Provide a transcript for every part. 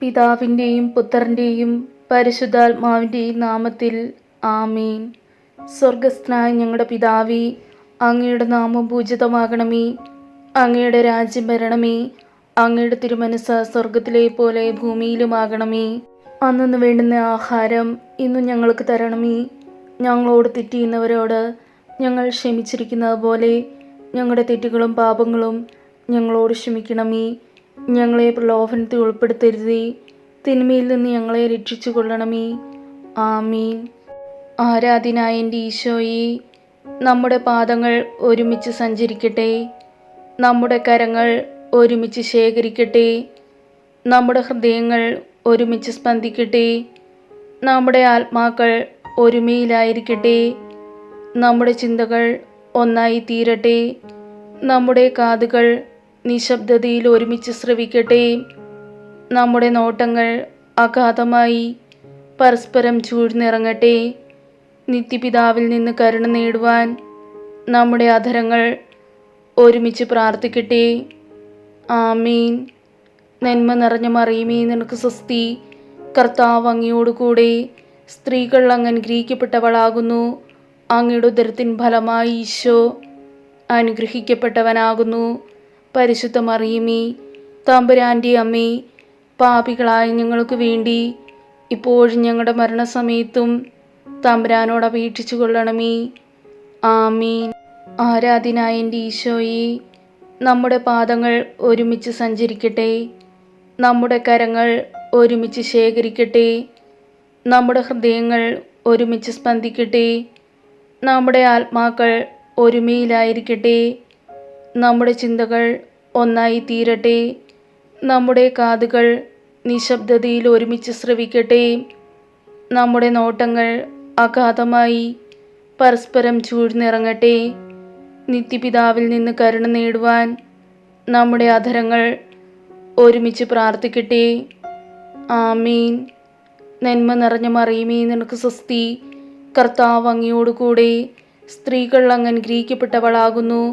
പിതാവിൻ്റെയും പുത്രൻ്റെയും പരിശുദ്ധാത്മാവിൻ്റെയും നാമത്തിൽ ആമീൻ. സ്വർഗസ്ഥനായ ഞങ്ങളുടെ പിതാവേ, അങ്ങയുടെ നാമം പൂജിതമാകണമേ. അങ്ങയുടെ രാജ്യം വരണമേ. അങ്ങയുടെ തിരുമനസ്സ് സ്വർഗത്തിലെ പോലെ ഭൂമിയിലുമാകണമേ. അന്നു വേണ്ടുന്ന ആഹാരം ഇന്നും ഞങ്ങൾക്ക് തരണമേ. ഞങ്ങളോട് തെറ്റ് ചെയ്യുന്നവരോട് ഞങ്ങൾ ക്ഷമിച്ചിരിക്കുന്നത് പോലെ ഞങ്ങളുടെ തെറ്റുകളും പാപങ്ങളും ഞങ്ങളോട് ക്ഷമിക്കണമേ. ഞങ്ങളെ പ്രലോഭനത്തിൽ ഉൾപ്പെടുത്തരുതേ, തിന്മയിൽ നിന്ന് ഞങ്ങളെ രക്ഷിച്ചു കൊള്ളണമേ. ആമീൻ. ആരാധ്യനായ എൻ്റെ ഈശോയെ, നമ്മുടെ പാദങ്ങൾ ഒരുമിച്ച് സഞ്ചരിക്കട്ടെ, നമ്മുടെ കരങ്ങൾ ഒരുമിച്ച് ശേഖരിക്കട്ടെ, നമ്മുടെ ഹൃദയങ്ങൾ ഒരുമിച്ച് സ്പന്ദിക്കട്ടെ, നമ്മുടെ ആത്മാക്കൾ ഒരുമയിലായിരിക്കട്ടെ, നമ്മുടെ ചിന്തകൾ ഒന്നായി തീരട്ടെ, നമ്മുടെ കാതുകൾ നിശബ്ദതയിൽ ഒരുമിച്ച് ശ്രവിക്കട്ടെ, നമ്മുടെ നോട്ടങ്ങൾ അഗാധമായി പരസ്പരം ചൂഴ്ന്നിറങ്ങട്ടെ. നിത്യപിതാവിൽ നിന്ന് കരുണ നേടുവാൻ നമ്മുടെ അധരങ്ങൾ ഒരുമിച്ച് പ്രാർത്ഥിക്കട്ടെ. ആമീൻ. നന്മ നിറഞ്ഞ മറിയമേ, നിനക്ക് സ്വസ്തി. കർത്താവ് അങ്ങയോടുകൂടെ സ്ത്രീകൾ അങ്ങ് അനുഗ്രഹിക്കപ്പെട്ടവളാകുന്നു. അങ്ങയുടെ ഉദരത്തിൻ ഫലമായി ഈശോ അനുഗ്രഹിക്കപ്പെട്ടവനാകുന്നു. പരിശുദ്ധ മറിയമേ, തമ്പുരാൻ്റെ അമ്മേ, പാപികളായ ഞങ്ങൾക്ക് വേണ്ടി ഇപ്പോഴും ഞങ്ങളുടെ മരണസമയത്തും തമ്പുരാനോട് അപേക്ഷിച്ചു കൊള്ളണമേ. ആമീൻ. ആരാധ്യനായ എൻ്റെ ഈശോയെ, നമ്മുടെ പാദങ്ങൾ ഒരുമിച്ച് സഞ്ചരിക്കട്ടെ, നമ്മുടെ കരങ്ങൾ ഒരുമിച്ച് ശേഖരിക്കട്ടെ, നമ്മുടെ ഹൃദയങ്ങൾ ഒരുമിച്ച് സ്പന്ദിക്കട്ടെ, നമ്മുടെ ആത്മാക്കൾ ഒരുമയിലായിരിക്കട്ടെ, നമ്മുടെ ചിന്തകൾ ഒന്നായി തീരട്ടെ, നമ്മുടെ കാതുകൾ നിശബ്ദതയിൽ ഒരുമിച്ച് ശ്രവിക്കട്ടെ, നമ്മുടെ നോട്ടങ്ങൾ അഗാധമായി പരസ്പരം ചൂഴ്ന്നിറങ്ങട്ടെ. നിത്യപിതാവിൽ നിന്ന് കരുണ നേടുവാൻ നമ്മുടെ അധരങ്ങൾ ഒരുമിച്ച് പ്രാർത്ഥിക്കട്ടെ. ആമീൻ. നന്മ നിറഞ്ഞ മറിയമേ, നിനക്ക് സ്വസ്തി. കർത്താവ് അങ്ങയോടുകൂടെ സ്ത്രീകൾ അങ്ങ് അനുഗ്രഹിക്കപ്പെട്ടവളാകുന്നു.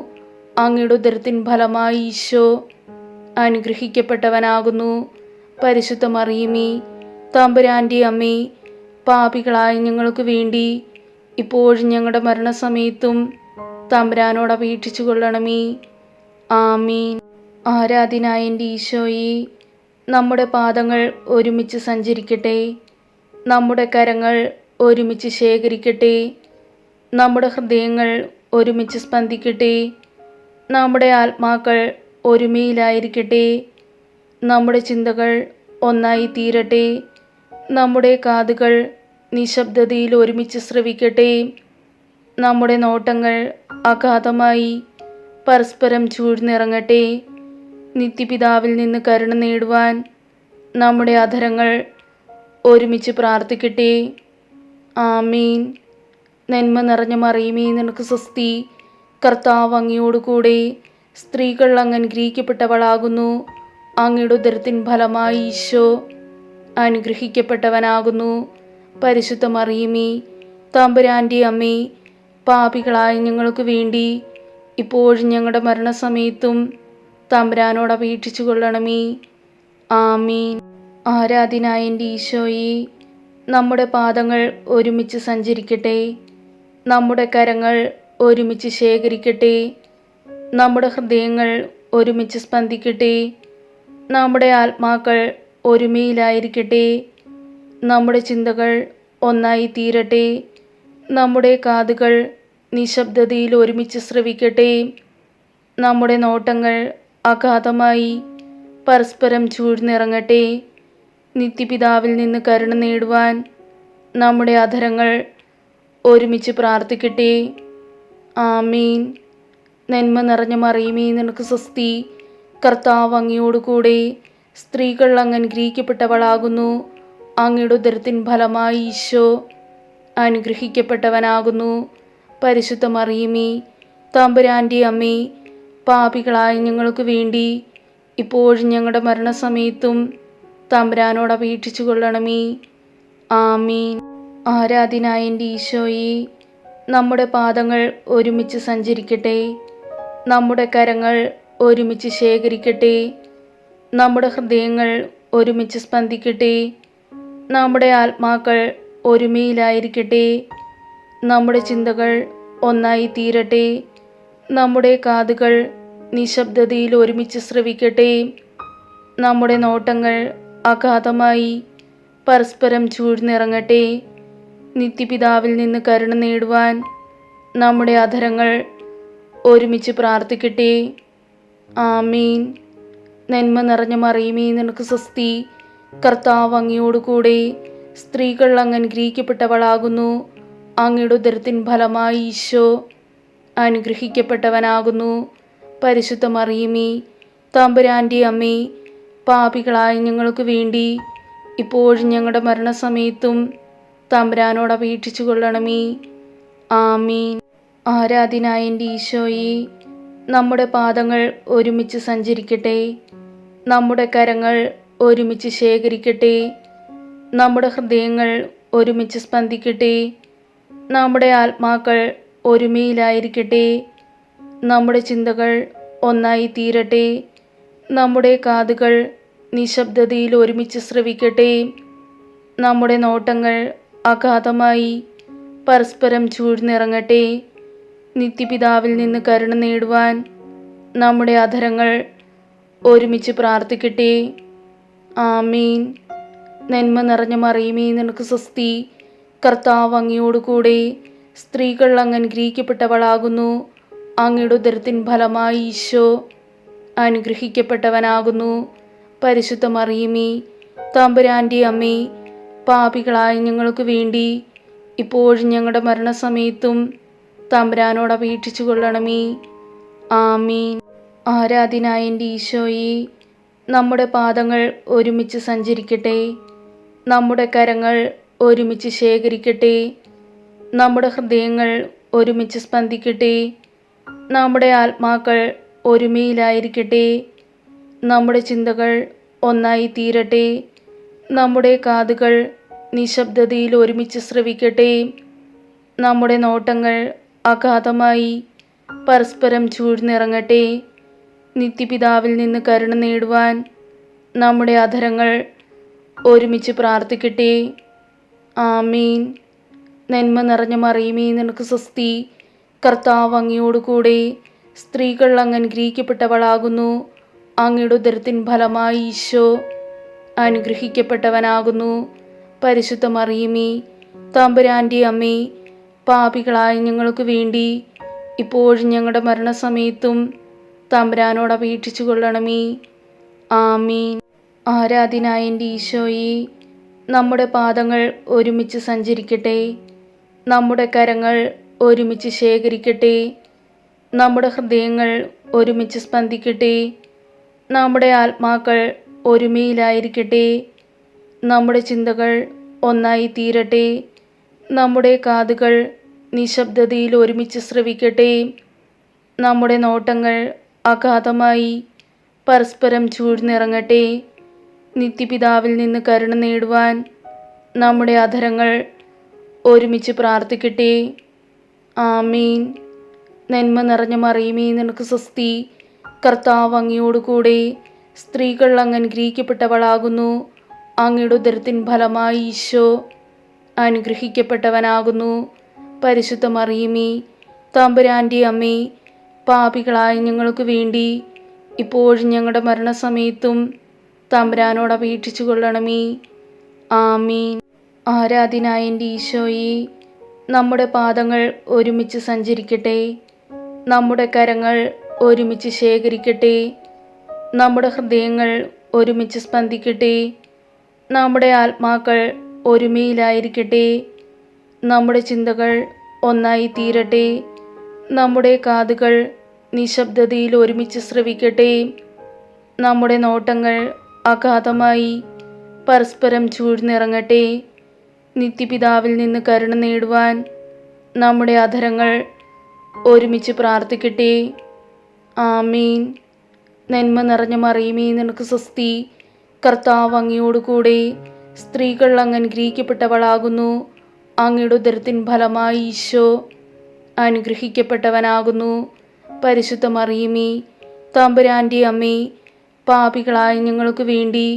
അങ്ങയുടെ ഉദരത്തിൻ ഫലമായി ഈശോ അനുഗ്രഹിക്കപ്പെട്ടവനാകുന്നു. പരിശുദ്ധ മറിയമേ, തമ്പുരാൻ്റെ അമ്മേ, പാപികളായ ഞങ്ങൾക്ക് വേണ്ടി ഇപ്പോഴും ഞങ്ങളുടെ മരണസമയത്തും തമ്പുരാനോട് അപേക്ഷിച്ചു കൊള്ളണമേ. ആമീൻ. ആരാധ്യനായ എൻ്റെ ഈശോയെ, നമ്മുടെ പാദങ്ങൾ ഒരുമിച്ച് സഞ്ചരിക്കട്ടെ, നമ്മുടെ കരങ്ങൾ ഒരുമിച്ച് ശേഖരിക്കട്ടെ, നമ്മുടെ ഹൃദയങ്ങൾ ഒരുമിച്ച് സ്പന്ദിക്കട്ടെ, നമ്മുടെ ആത്മാക്കൾ ഒരുമയിലായിരിക്കട്ടെ, നമ്മുടെ ചിന്തകൾ ഒന്നായി തീരട്ടെ, നമ്മുടെ കാതുകൾ നിശബ്ദതയിൽ ഒരുമിച്ച് ശ്രവിക്കട്ടെ, നമ്മുടെ നോട്ടങ്ങൾ അഗാധമായി പരസ്പരം ചൂഴ്ന്നിറങ്ങട്ടെ. നിത്യപിതാവിൽ നിന്ന് കരുണ നേടുവാൻ നമ്മുടെ അധരങ്ങൾ ഒരുമിച്ച് പ്രാർത്ഥിക്കട്ടെ. ആമീൻ. നന്മ നിറഞ്ഞ മറിയമേ, നിനക്ക് സ്വസ്തി. കർത്താവ് അങ്ങയോടുകൂടെ സ്ത്രീകൾ അങ്ങ് അനുഗ്രഹിക്കപ്പെട്ടവളാകുന്നു. അങ്ങയുടെ ഉദരത്തിൻ ഫലമായി ഈശോ അനുഗ്രഹിക്കപ്പെട്ടവനാകുന്നു. പരിശുദ്ധ മറിയമേ, തമ്പുരാൻ്റെ അമ്മേ, പാപികളായ ഞങ്ങൾക്ക് വേണ്ടി ഇപ്പോഴും ഞങ്ങളുടെ മരണസമയത്തും തമ്പുരാനോട് അപേക്ഷിച്ചു കൊള്ളണമേ. ആമീൻ. ആരാധ്യനായ എൻ്റെ ഈശോയെ, നമ്മുടെ പാദങ്ങൾ ഒരുമിച്ച് സഞ്ചരിക്കട്ടെ, നമ്മുടെ കരങ്ങൾ ഒരുമിച്ച് ശേഖരിക്കട്ടെ, നമ്മുടെ ഹൃദയങ്ങൾ ഒരുമിച്ച് സ്പന്ദിക്കട്ടെ, നമ്മുടെ ആത്മാക്കൾ ഒരുമയിലായിരിക്കട്ടെ, നമ്മുടെ ചിന്തകൾ ഒന്നായി തീരട്ടെ, നമ്മുടെ കാതുകൾ നിശബ്ദതയിൽ ഒരുമിച്ച് ശ്രവിക്കട്ടെ, നമ്മുടെ നോട്ടങ്ങൾ അഗാധമായി പരസ്പരം ചൂഴ്ന്നിറങ്ങട്ടെ. നിത്യപിതാവിൽ നിന്ന് കരുണ നേടുവാൻ നമ്മുടെ അധരങ്ങൾ ഒരുമിച്ച് പ്രാർത്ഥിക്കട്ടെ. ആമീൻ. നന്മ നിറഞ്ഞ മറിയമേ, നിനക്ക് സ്വസ്തി. കർത്താവ് അങ്ങയോടുകൂടെ സ്ത്രീകൾ അങ്ങ് അനുഗ്രഹിക്കപ്പെട്ടവളാകുന്നു. അങ്ങയുടെ ഉദരത്തിൻ ഫലമായി ഈശോ അനുഗ്രഹിക്കപ്പെട്ടവനാകുന്നു. പരിശുദ്ധ മറിയമേ, തമ്പുരാൻ്റെ അമ്മേ, പാപികളായ ഞങ്ങൾക്ക് വേണ്ടി ഇപ്പോഴും ഞങ്ങളുടെ മരണസമയത്തും തമ്പുരാനോട് അപേക്ഷിച്ചു കൊള്ളണമേ. ആമീൻ. ആരാധ്യനായ എൻ്റെ ഈശോയെ, നമ്മുടെ പാദങ്ങൾ ഒരുമിച്ച് സഞ്ചരിക്കട്ടെ, നമ്മുടെ കരങ്ങൾ ഒരുമിച്ച് ശേഖരിക്കട്ടെ, നമ്മുടെ ഹൃദയങ്ങൾ ഒരുമിച്ച് സ്പന്ദിക്കട്ടെ. നമ്മുടെ ആത്മാക്കൾ ഒരുമയിലായിരിക്കട്ടെ. നമ്മുടെ ചിന്തകൾ ഒന്നായി തീരട്ടെ. നമ്മുടെ കാതുകൾ നിശബ്ദതയിൽ ഒരുമിച്ച് ശ്രവിക്കട്ടെ. നമ്മുടെ നോട്ടങ്ങൾ അഗാധമായി പരസ്പരം ചൂഴ്ന്നിറങ്ങട്ടെ. നിത്യപിതാവിൽ നിന്ന് കരുണ നേടുവാൻ നമ്മുടെ അധരങ്ങൾ ഒരുമിച്ച് പ്രാർത്ഥിക്കട്ടെ. ആമീൻ. നന്മ നിറഞ്ഞ മറിയമേ, നിനക്ക് സ്വസ്തി. കർത്താവ് അങ്ങയോടുകൂടെ സ്ത്രീകൾ അങ്ങ് അനുഗ്രഹിക്കപ്പെട്ടവളാകുന്നു. അങ്ങയുടെ ഉദരത്തിൻ ഫലമായി ഈശോ അനുഗ്രഹിക്കപ്പെട്ടവനാകുന്നു. പരിശുദ്ധ മറിയമേ, തമ്പുരാൻ്റെ അമ്മേ, പാപികളായ ഞങ്ങൾക്ക് വേണ്ടി ഇപ്പോഴും ഞങ്ങളുടെ മരണസമയത്തും തമ്പുരാനോട് അപേക്ഷിച്ചു കൊള്ളണമേ. ആമീൻ. ആരാധ്യനായ എൻ്റെ ഈശോയെ, നമ്മുടെ പാദങ്ങൾ ഒരുമിച്ച് സഞ്ചരിക്കട്ടെ. നമ്മുടെ കരങ്ങൾ ഒരുമിച്ച് ശേഖരിക്കട്ടെ. നമ്മുടെ ഹൃദയങ്ങൾ ഒരുമിച്ച് സ്പന്ദിക്കട്ടെ. നമ്മുടെ ആത്മാക്കൾ ഒരുമയിലായിരിക്കട്ടെ. നമ്മുടെ ചിന്തകൾ ഒന്നായി തീരട്ടെ. നമ്മുടെ കാതുകൾ നിശബ്ദതയിൽ ഒരുമിച്ച് ശ്രവിക്കട്ടെ. നമ്മുടെ നോട്ടങ്ങൾ അഗാധമായി പരസ്പരം ചൂഴ്ന്നിറങ്ങട്ടെ. നിത്യപിതാവിൽ നിന്ന് കരുണ നേടുവാൻ നമ്മുടെ അധരങ്ങൾ ഒരുമിച്ച് പ്രാർത്ഥിക്കട്ടെ. ആമീൻ. നന്മ നിറഞ്ഞ മറിയമേ, നിനക്ക് സ്വസ്തി. കർത്താവ് അങ്ങയോടുകൂടെ സ്ത്രീകൾ അങ്ങ് അനുഗ്രഹിക്കപ്പെട്ടവളാകുന്നു. അങ്ങയുടെ ഉദരത്തിൻ ഫലമായി ഈശോ അനുഗ്രഹിക്കപ്പെട്ടവനാകുന്നു. പരിശുദ്ധ മറിയമേ, തമ്പുരാൻ്റെ അമ്മേ, പാപികളായ ഞങ്ങൾക്ക് വേണ്ടി ഇപ്പോഴും ഞങ്ങളുടെ മരണസമയത്തും തമ്പുരാനോട് അപേക്ഷിച്ചു കൊള്ളണമേ. ആമീൻ. ആരാധ്യനായ എൻ്റെ ഈശോയെ, നമ്മുടെ പാദങ്ങൾ ഒരുമിച്ച് സഞ്ചരിക്കട്ടെ. നമ്മുടെ കരങ്ങൾ ഒരുമിച്ച് ശേഖരിക്കട്ടെ. നമ്മുടെ ഹൃദയങ്ങൾ ഒരുമിച്ച് സ്പന്ദിക്കട്ടെ. നമ്മുടെ ആത്മാക്കൾ ഒരുമയിലായിരിക്കട്ടെ. നമ്മുടെ ചിന്തകൾ ഒന്നായി തീരട്ടെ. നമ്മുടെ കാതുകൾ നിശബ്ദതയിൽ ഒരുമിച്ച് ശ്രവിക്കട്ടെ. നമ്മുടെ നോട്ടങ്ങൾ അഗാധമായി പരസ്പരം ചൂഴ്ന്നിറങ്ങട്ടെ. നിത്യപിതാവിൽ നിന്ന് കരുണ നേടുവാൻ നമ്മുടെ അധരങ്ങൾ ഒരുമിച്ച് പ്രാർത്ഥിക്കട്ടെ. ആമീൻ. നന്മ നിറഞ്ഞ മറിയമേ, നിനക്ക് സ്വസ്തി. കർത്താവ് അങ്ങയോടുകൂടെ സ്ത്രീകൾ അങ്ങ് അനുഗ്രഹിക്കപ്പെട്ടവളാകുന്നു. അങ്ങയുടെ ഉദരത്തിൻ ഫലമായി ഈശോ അനുഗ്രഹിക്കപ്പെട്ടവനാകുന്നു. പരിശുദ്ധ മറിയമേ, തമ്പുരാൻ്റെ അമ്മേ, പാപികളായ ഞങ്ങൾക്ക് വേണ്ടി ഇപ്പോഴും ഞങ്ങളുടെ മരണസമയത്തും തമ്പുരാനോട് അപേക്ഷിച്ചു കൊള്ളണമേ. ആമീൻ. ആരാധ്യനായ എൻ്റെ ഈശോയെ, നമ്മുടെ പാദങ്ങൾ ഒരുമിച്ച് സഞ്ചരിക്കട്ടെ. നമ്മുടെ കരങ്ങൾ ഒരുമിച്ച് ശേഖരിക്കട്ടെ. നമ്മുടെ ഹൃദയങ്ങൾ ഒരുമിച്ച് സ്പന്ദിക്കട്ടെ. നമ്മുടെ ആത്മാക്കൾ ഒരുമയിലായിരിക്കട്ടെ. നമ്മുടെ ചിന്തകൾ ഒന്നായി തീരട്ടെ. നമ്മുടെ കാതുകൾ നിശബ്ദതയിൽ ഒരുമിച്ച് ശ്രവിക്കട്ടെ. നമ്മുടെ നോട്ടങ്ങൾ അഗാധമായി പരസ്പരം ചൂഴ്ന്നിറങ്ങട്ടെ. നിത്യപിതാവിൽ നിന്ന് കരുണ നേടുവാൻ നമ്മുടെ അധരങ്ങൾ ഒരുമിച്ച് പ്രാർത്ഥിക്കട്ടെ. ആമീൻ. നന്മ നിറഞ്ഞ മറിയമേ, നിനക്ക് സ്വസ്തി. കർത്താവ് അങ്ങയോടുകൂടെ സ്ത്രീകൾ അങ്ങ് അനുഗ്രഹിക്കപ്പെട്ടവളാകുന്നു. അങ്ങയുടെ ഉദരത്തിൻ ഫലമായി ഈശോ അനുഗ്രഹിക്കപ്പെട്ടവനാകുന്നു. പരിശുദ്ധ മറിയമേ, തമ്പുരാൻ്റെ അമ്മേ, പാപികളായ ഞങ്ങൾക്ക് വേണ്ടി ഇപ്പോഴും ഞങ്ങളുടെ മരണസമയത്തും തമ്പുരാനോട് അപേക്ഷിച്ചു കൊള്ളണമേ. ആമീൻ. ആരാധ്യനായ എൻ്റെ ഈശോയെ, നമ്മുടെ പാദങ്ങൾ ഒരുമിച്ച് സഞ്ചരിക്കട്ടെ. നമ്മുടെ കരങ്ങൾ ഒരുമിച്ച് ശേഖരിക്കട്ടെ. നമ്മുടെ ഹൃദയങ്ങൾ ഒരുമിച്ച് സ്പന്ദിക്കട്ടെ. നമ്മുടെ ആത്മാക്കൾ ഒരുമയിലായിരിക്കട്ടെ. നമ്മുടെ ചിന്തകൾ ഒന്നായി തീരട്ടെ. നമ്മുടെ കാതുകൾ നിശബ്ദതയിൽ ഒരുമിച്ച് ശ്രവിക്കട്ടെ. നമ്മുടെ നോട്ടങ്ങൾ അഗാധമായി പരസ്പരം ചൂഴ്ന്നിറങ്ങട്ടെ. നിത്യപിതാവിൽ നിന്ന് കരുണ നേടുവാൻ നമ്മുടെ അധരങ്ങൾ ഒരുമിച്ച് പ്രാർത്ഥിക്കട്ടെ. ആമീൻ. നന്മ നിറഞ്ഞ മറിയമേ, നിനക്ക് സ്വസ്തി. കർത്താവ് അങ്ങയോടുകൂടെ സ്ത്രീകൾ അങ്ങ് അനുഗ്രഹിക്കപ്പെട്ടവളാകുന്നു. അങ്ങയുടെ ഉദരത്തിൻ ഫലമായി ഈശോ അനുഗ്രഹിക്കപ്പെട്ടവനാകുന്നു. പരിശുദ്ധ മറിയമേ, തമ്പുരാൻ്റെ അമ്മേ, പാപികളായ ഞങ്ങൾക്ക് വേണ്ടി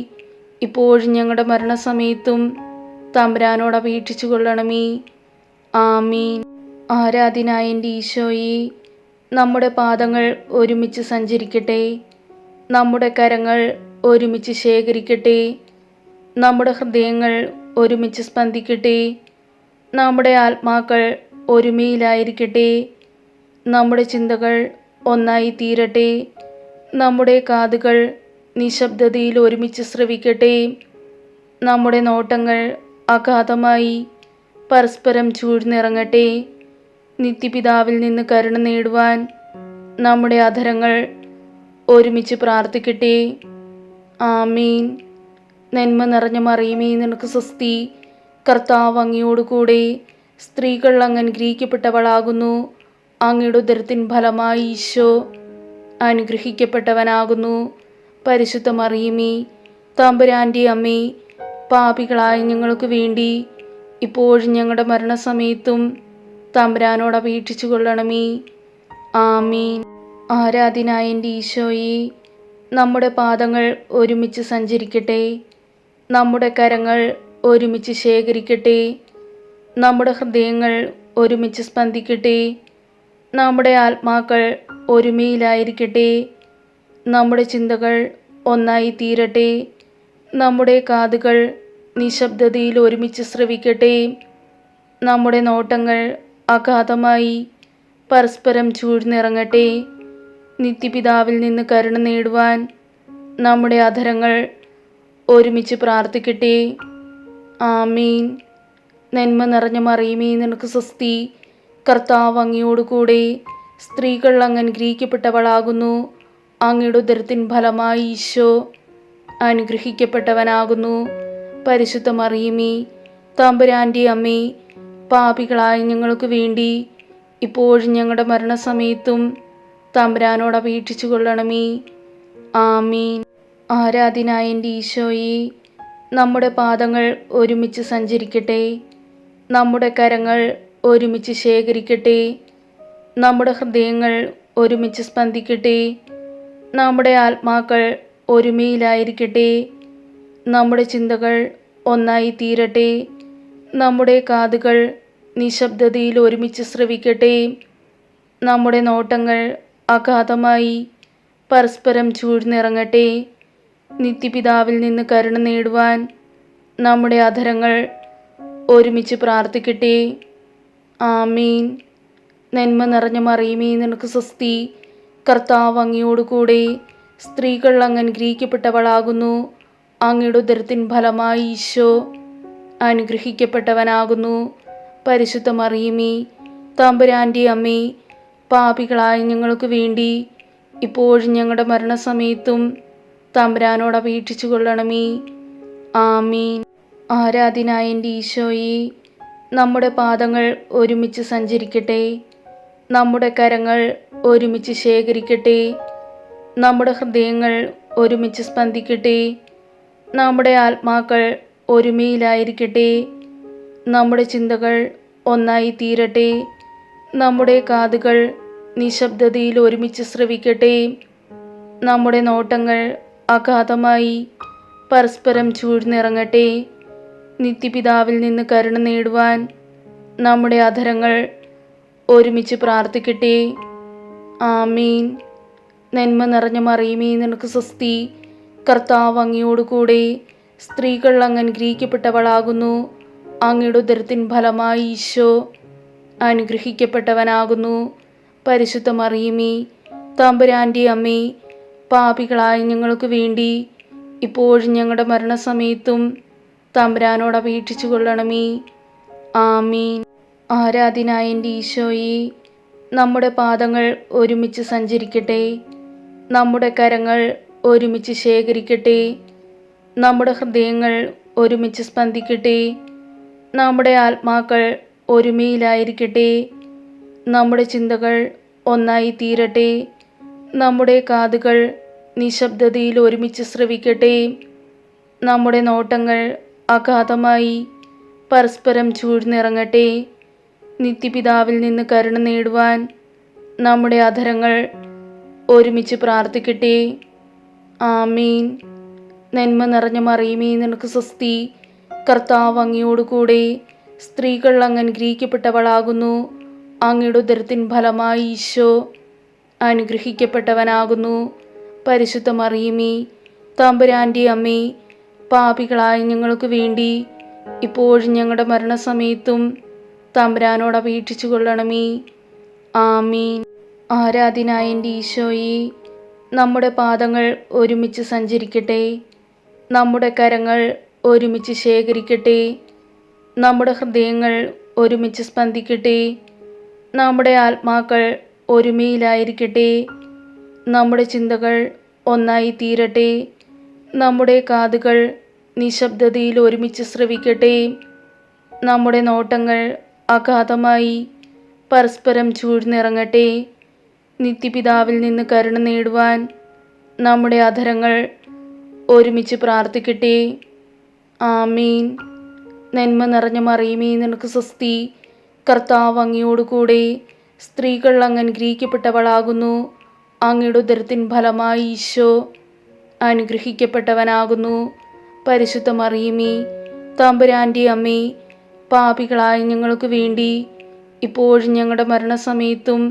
ഇപ്പോഴും ഞങ്ങളുടെ മരണസമയത്തും തമ്പുരാനോട് അപേക്ഷിച്ചു കൊള്ളണമേ. ആമീൻ. ആരാധ്യനായ എൻ്റെ ഈശോയെ, നമ്മുടെ പാദങ്ങൾ ഒരുമിച്ച് സഞ്ചരിക്കട്ടെ, നമ്മുടെ കരങ്ങൾ ഒരുമിച്ച് ശേഖരിക്കട്ടെ, നമ്മുടെ ഹൃദയങ്ങൾ ഒരുമിച്ച് സ്പന്ദിക്കട്ടെ, നമ്മുടെ ആത്മാക്കൾ ഒരുമയിലായിരിക്കട്ടെ, നമ്മുടെ ചിന്തകൾ ഒന്നായി തീരട്ടെ, നമ്മുടെ കാതുകൾ നിശബ്ദതയിൽ ഒരുമിച്ച് ശ്രവിക്കട്ടെ, നമ്മുടെ നോട്ടങ്ങൾ അഗാധമായി പരസ്പരം ചൂഴ്ന്നിറങ്ങട്ടെ, നിത്യപിതാവിൽ നിന്ന് കരുണ നേടുവാൻ നമ്മുടെ അധരങ്ങൾ ഒരുമിച്ച് പ്രാർത്ഥിക്കട്ടെ. ആമീൻ. നന്മ നിറഞ്ഞ മറിയമേ, നിനക്ക് സ്വസ്തി. കർത്താവ് അങ്ങയോടുകൂടെ സ്ത്രീകൾ അങ്ങ് അനുഗ്രഹിക്കപ്പെട്ടവളാകുന്നു. അങ്ങയുടെ ഉദരത്തിൻ ഫലമായി ഈശോ അനുഗ്രഹിക്കപ്പെട്ടവനാകുന്നു. പരിശുദ്ധ മറിയമേ, തമ്പുരാൻ്റെ അമ്മേ, പാപികളായ ഞങ്ങൾക്ക് വേണ്ടി ഇപ്പോഴും ഞങ്ങളുടെ മരണസമയത്തും തമ്പുരാനോട് അപേക്ഷിച്ചു കൊള്ളണമേ. ആമീൻ. ആരാധ്യനായ എൻ്റെ ഈശോയെ, നമ്മുടെ പാദങ്ങൾ ഒരുമിച്ച് സഞ്ചരിക്കട്ടെ, നമ്മുടെ കരങ്ങൾ ഒരുമിച്ച് ശേഖരിക്കട്ടെ, നമ്മുടെ ഹൃദയങ്ങൾ ഒരുമിച്ച് സ്പന്ദിക്കട്ടെ, നമ്മുടെ ആത്മാക്കൾ ഒരുമയിലായിരിക്കട്ടെ, നമ്മുടെ ചിന്തകൾ ഒന്നായി തീരട്ടെ, നമ്മുടെ കാതുകൾ നിശബ്ദതയിൽ ഒരുമിച്ച് ശ്രവിക്കട്ടെ, നമ്മുടെ നോട്ടങ്ങൾ അഗാധമായി പരസ്പരം ചൂഴ്ന്നിറങ്ങട്ടെ, നിത്യപിതാവിൽ നിന്ന് കരുണ നേടുവാൻ നമ്മുടെ അധരങ്ങൾ ഒരുമിച്ച് പ്രാർത്ഥിക്കട്ടെ. ആമീൻ. നന്മ നിറഞ്ഞ മറിയമേ, നിനക്ക് സ്വസ്തി. കർത്താവ് അങ്ങയോടുകൂടെ സ്ത്രീകൾ അങ്ങ് അനുഗ്രഹിക്കപ്പെട്ടവളാകുന്നു. അങ്ങയുടെ ഉദരത്തിൻ ഫലമായി ഈശോ അനുഗ്രഹിക്കപ്പെട്ടവനാകുന്നു. പരിശുദ്ധ മറിയമേ, തമ്പുരാൻ്റെ അമ്മേ, പാപികളായ ഞങ്ങൾക്ക് വേണ്ടി ഇപ്പോഴും ഞങ്ങളുടെ മരണസമയത്തും തമ്പുരാനോട് അപേക്ഷിച്ചു കൊള്ളണമേ. ആമീൻ. ആരാധ്യനായ എൻ്റെ ഈശോയെ, നമ്മുടെ പാദങ്ങൾ ഒരുമിച്ച് സഞ്ചരിക്കട്ടെ, നമ്മുടെ കരങ്ങൾ ഒരുമിച്ച് ശേഖരിക്കട്ടെ, നമ്മുടെ ഹൃദയങ്ങൾ ഒരുമിച്ച് സ്പന്ദിക്കട്ടെ, നമ്മുടെ ആത്മാക്കൾ ഒരുമയിലായിരിക്കട്ടെ, നമ്മുടെ ചിന്തകൾ ഒന്നായി തീരട്ടെ, നമ്മുടെ കാതുകൾ നിശബ്ദതയിൽ ഒരുമിച്ച് ശ്രവിക്കട്ടെ, നമ്മുടെ നോട്ടങ്ങൾ അഗാധമായി പരസ്പരം ചൂഴ്ന്നിറങ്ങട്ടെ, നിത്യപിതാവിൽ നിന്ന് കരുണ നേടുവാൻ നമ്മുടെ അധരങ്ങൾ ഒരുമിച്ച് പ്രാർത്ഥിക്കട്ടെ. ആമീൻ. നന്മ നിറഞ്ഞ മറിയമേ, നിനക്ക് സ്വസ്തി. കർത്താവ് അങ്ങയോടുകൂടെ സ്ത്രീകൾ അങ്ങ് അനുഗ്രഹിക്കപ്പെട്ടവളാകുന്നു. അങ്ങയുടെ ഉദരത്തിൻ ഫലമായി ഈശോ അനുഗ്രഹിക്കപ്പെട്ടവനാകുന്നു. പരിശുദ്ധ മറിയമേ, തമ്പുരാൻ്റെ അമ്മേ, പാപികളായ ഞങ്ങൾക്ക് വേണ്ടി ഇപ്പോഴും ഞങ്ങളുടെ മരണസമയത്തും തമ്പുരാനോട് അപേക്ഷിച്ചു കൊള്ളണമേ. ആമീൻ. ആരാധ്യനായ എൻ്റെ ഈശോയെ, നമ്മുടെ പാദങ്ങൾ ഒരുമിച്ച് സഞ്ചരിക്കട്ടെ, നമ്മുടെ കരങ്ങൾ ഒരുമിച്ച് ശേഖരിക്കട്ടെ, നമ്മുടെ ഹൃദയങ്ങൾ ഒരുമിച്ച് സ്പന്ദിക്കട്ടെ, നമ്മുടെ ആത്മാക്കൾ ഒരുമയിലായിരിക്കട്ടെ, നമ്മുടെ ചിന്തകൾ ഒന്നായി തീരട്ടെ, നമ്മുടെ കാതുകൾ നിശബ്ദതയിൽ ഒരുമിച്ച് ശ്രവിക്കട്ടെ, നമ്മുടെ നോട്ടങ്ങൾ അഗാധമായി പരസ്പരം ചൂഴ്ന്നിറങ്ങട്ടെ, നിത്യപിതാവിൽ നിന്ന് കരുണ നേടുവാൻ നമ്മുടെ അധരങ്ങൾ ഒരുമിച്ച് പ്രാർത്ഥിക്കട്ടെ. ആമീൻ. നന്മ നിറഞ്ഞ മറിയമേ, നിനക്ക് സ്വസ്തി. കർത്താവ് അങ്ങയോടുകൂടെ സ്ത്രീകൾ അങ്ങ് അനുഗ്രഹിക്കപ്പെട്ടവളാകുന്നു. അങ്ങയുടെ ഉദരത്തിൻ ഫലമായി ഈശോ അനുഗ്രഹിക്കപ്പെട്ടവനാകുന്നു. പരിശുദ്ധ മറിയമേ, തമ്പുരാൻ്റെ അമ്മേ, പാപികളായ ഞങ്ങൾക്ക് വേണ്ടി ഇപ്പോഴും ഞങ്ങളുടെ മരണസമയത്തും തമ്പുരാനോട് അപേക്ഷിച്ചു കൊള്ളണമേ. ആമീൻ. ആരാധ്യനായ എൻ്റെ ഈശോയെ, നമ്മുടെ പാദങ്ങൾ ഒരുമിച്ച് സഞ്ചരിക്കട്ടെ, നമ്മുടെ കരങ്ങൾ ഒരുമിച്ച് ശേഖരിക്കട്ടെ, നമ്മുടെ ഹൃദയങ്ങൾ ഒരുമിച്ച് സ്പന്ദിക്കട്ടെ, നമ്മുടെ ആത്മാക്കൾ ഒരുമയിലായിരിക്കട്ടെ, നമ്മുടെ ചിന്തകൾ ഒന്നായി തീരട്ടെ, നമ്മുടെ കാതുകൾ നിശബ്ദതയിൽ ഒരുമിച്ച് ശ്രവിക്കട്ടെ, നമ്മുടെ നോട്ടങ്ങൾ അഗാധമായി പരസ്പരം ചൂഴ്ന്നിറങ്ങട്ടെ, നിത്യപിതാവിൽ നിന്ന് കരുണ നേടുവാൻ നമ്മുടെ അധരങ്ങൾ ഒരുമിച്ച് പ്രാർത്ഥിക്കട്ടെ. ആമീൻ. നന്മ നിറഞ്ഞ മറിയമേ, നിനക്ക് സ്വസ്തി. കർത്താവ് അങ്ങയോട് കൂടെ സ്ത്രീകൾ അങ്ങ് അനുഗ്രഹിക്കപ്പെട്ടവളാകുന്നു. അങ്ങയുടെ ഉദരത്തിൻ ഫലമായി ഈശോ അനുഗ്രഹിക്കപ്പെട്ടവനാകുന്നു. പരിശുദ്ധ മറിയമേ, തമ്പുരാൻ്റെ അമ്മേ, പാപികളായ ഞങ്ങൾക്ക് വേണ്ടി ഇപ്പോഴും ഞങ്ങളുടെ മരണസമയത്തും തമ്പുരാനോട് അപേക്ഷിച്ചു കൊള്ളണമേ. ആമീൻ. ആരാധ്യനായ എൻ്റെ ഈശോയെ, നമ്മുടെ പാദങ്ങൾ ഒരുമിച്ച് സഞ്ചരിക്കട്ടെ, നമ്മുടെ കരങ്ങൾ ഒരുമിച്ച് ശേഖരിക്കട്ടെ, നമ്മുടെ ഹൃദയങ്ങൾ ഒരുമിച്ച് സ്പന്ദിക്കട്ടെ, നമ്മുടെ ആത്മാക്കൾ ഒരുമയിലായിരിക്കട്ടെ, നമ്മുടെ ചിന്തകൾ ഒന്നായി തീരട്ടെ, നമ്മുടെ കാതുകൾ നിശബ്ദതയിൽ ഒരുമിച്ച് ശ്രവിക്കട്ടെ, നമ്മുടെ നോട്ടങ്ങൾ അഗാധമായി പരസ്പരം ചൂഴ്ന്നിറങ്ങട്ടെ. നിത്യപിതാവിൽ നിന്ന് കരുണ നേടുവാൻ നമ്മുടെ അധരങ്ങൾ ഒരുമിച്ച് പ്രാർത്ഥിക്കട്ടെ. ആമീൻ. നന്മ നിറഞ്ഞ മറിയമേ, നിനക്ക് സ്വസ്തി. കർത്താവ് അങ്ങയോട് കൂടെ സ്ത്രീകൾ അങ്ങ് അനുഗ്രഹിക്കപ്പെട്ടവളാകുന്നു. അങ്ങയുടെ ഉദരത്തിൻ ഫലമായി ഈശോ അനുഗ്രഹിക്കപ്പെട്ടവനാകുന്നു. പരിശുദ്ധ മറിയമേ, തമ്പുരാൻ്റെ അമ്മേ, പാപികളായ ഞങ്ങൾക്ക് വേണ്ടി ഇപ്പോഴും ഞങ്ങളുടെ മരണസമയത്തും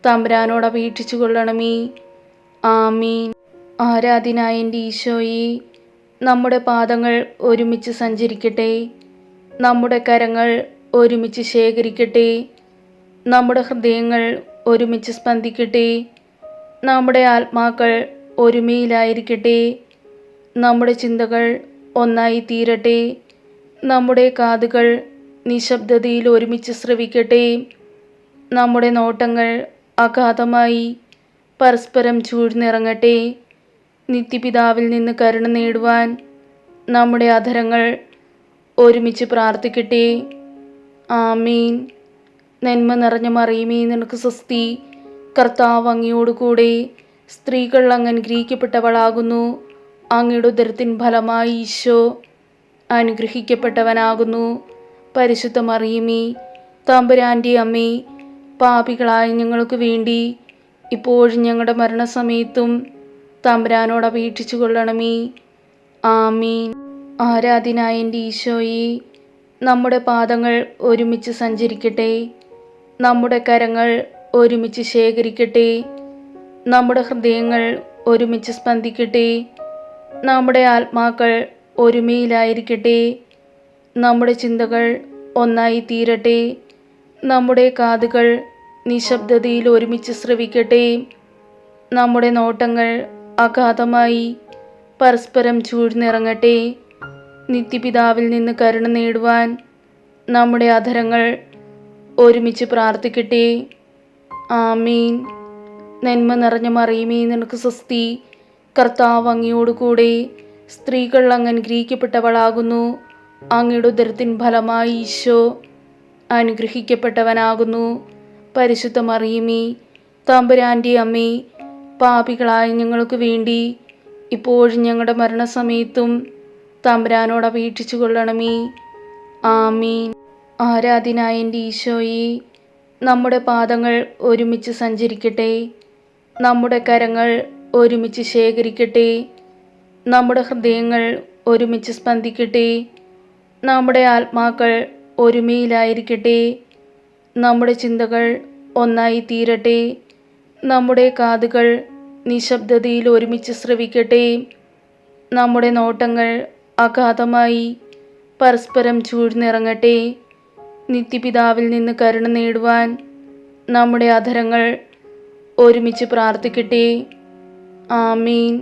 തമ്പുരാനോട് അപേക്ഷിച്ചു കൊള്ളണമേ. ആമീൻ. ആരാധ്യനായ എൻ്റെ ഈശോയെ, നമ്മുടെ പാദങ്ങൾ ഒരുമിച്ച് സഞ്ചരിക്കട്ടെ, നമ്മുടെ കരങ്ങൾ ഒരുമിച്ച് ശേഖരിക്കട്ടെ, നമ്മുടെ ഹൃദയങ്ങൾ ഒരുമിച്ച് സ്പന്ദിക്കട്ടെ, നമ്മുടെ ആത്മാക്കൾ ഒരുമയിലായിരിക്കട്ടെ, നമ്മുടെ ചിന്തകൾ ഒന്നായി തീരട്ടെ, നമ്മുടെ കാതുകൾ നിശബ്ദതയിൽ ഒരുമിച്ച് ശ്രവിക്കട്ടെ, നമ്മുടെ നോട്ടങ്ങൾ അഗാധമായി പരസ്പരം ചൂഴ്ന്നിറങ്ങട്ടെ. നിത്യപിതാവിൽ നിന്ന് കരുണ നേടുവാൻ നമ്മുടെ അധരങ്ങൾ ഒരുമിച്ച് പ്രാർത്ഥിക്കട്ടെ. ആമീൻ. നന്മ നിറഞ്ഞ മറിയമേ, നിനക്ക് സ്വസ്തി. കർത്താവ് അങ്ങയോട് കൂടെ സ്ത്രീകൾ അങ്ങ് അനുഗ്രഹിക്കപ്പെട്ടവളാകുന്നു. അങ്ങയുടെ ഉദരത്തിൻ ഫലമായി ഈശോ അനുഗ്രഹിക്കപ്പെട്ടവനാകുന്നു. പരിശുദ്ധ മറിയമേ, തമ്പുരാൻ്റെ അമ്മേ, പാപികളായ ഞങ്ങൾക്ക് വേണ്ടി ഇപ്പോഴും ഞങ്ങളുടെ മരണസമയത്തും തമ്പുരാനോട് അപേക്ഷിച്ചു കൊള്ളണമേ. ആമീൻ. ആരാധ്യനായ എൻ്റെ ഈശോയെ, നമ്മുടെ പാദങ്ങൾ ഒരുമിച്ച് സഞ്ചരിക്കട്ടെ, നമ്മുടെ കരങ്ങൾ ഒരുമിച്ച് ശേഖരിക്കട്ടെ, നമ്മുടെ ഹൃദയങ്ങൾ ഒരുമിച്ച് സ്പന്ദിക്കട്ടെ, നമ്മുടെ ആത്മാക്കൾ ഒരുമയിലായിരിക്കട്ടെ, നമ്മുടെ ചിന്തകൾ ഒന്നായി തീരട്ടെ, നമ്മുടെ കാതുകൾ നിശബ്ദതയിൽ ഒരുമിച്ച് ശ്രവിക്കട്ടെ, നമ്മുടെ നോട്ടങ്ങൾ അഗാധമായി പരസ്പരം ചൂഴ്ന്നിറങ്ങട്ടെ. നിത്യപിതാവിൽ നിന്ന് കരുണ നേടുവാൻ നമ്മുടെ അധരങ്ങൾ ഒരുമിച്ച് പ്രാർത്ഥിക്കട്ടെ. ആമീൻ. നന്മ നിറഞ്ഞ മറിയമേ, നിനക്ക് സ്വസ്തി. കർത്താവ് അങ്ങയോട് കൂടെ സ്ത്രീകൾ അങ്ങ് അനുഗ്രഹിക്കപ്പെട്ടവളാകുന്നു. അങ്ങയുടെ ഉദരത്തിൻ ഫലമായി ഈശോ അനുഗ്രഹിക്കപ്പെട്ടവനാകുന്നു. പരിശുദ്ധ മറിയമേ, തമ്പുരാൻ്റെ അമ്മേ, പാപികളായ ഞങ്ങൾക്ക് വേണ്ടി ഇപ്പോഴും ഞങ്ങളുടെ മരണസമയത്തും തമ്പുരാനോട് അപേക്ഷിച്ചു കൊള്ളണമേ. ആമീൻ. ആരാധ്യനായ എൻ്റെ ഈശോയെ, നമ്മുടെ പാദങ്ങൾ ഒരുമിച്ച് സഞ്ചരിക്കട്ടെ, നമ്മുടെ കരങ്ങൾ ഒരുമിച്ച് ശേഖരിക്കട്ടെ, നമ്മുടെ ഹൃദയങ്ങൾ ഒരുമിച്ച് സ്പന്ദിക്കട്ടെ, നമ്മുടെ ആത്മാക്കൾ ഒരുമയിലായിരിക്കട്ടെ, നമ്മുടെ ചിന്തകൾ ഒന്നായി തീരട്ടെ, നമ്മുടെ കാതുകൾ നിശബ്ദതയിൽ ഒരുമിച്ച് ശ്രവിക്കട്ടെ, നമ്മുടെ നോട്ടങ്ങൾ അഗാധമായി പരസ്പരം ചൂഴ്ന്നിറങ്ങട്ടെ. നിത്യപിതാവിൽ നിന്ന് കരുണ നേടുവാൻ നമ്മുടെ അധരങ്ങൾ ഒരുമിച്ച് പ്രാർത്ഥിക്കട്ടെ. ആമീൻ.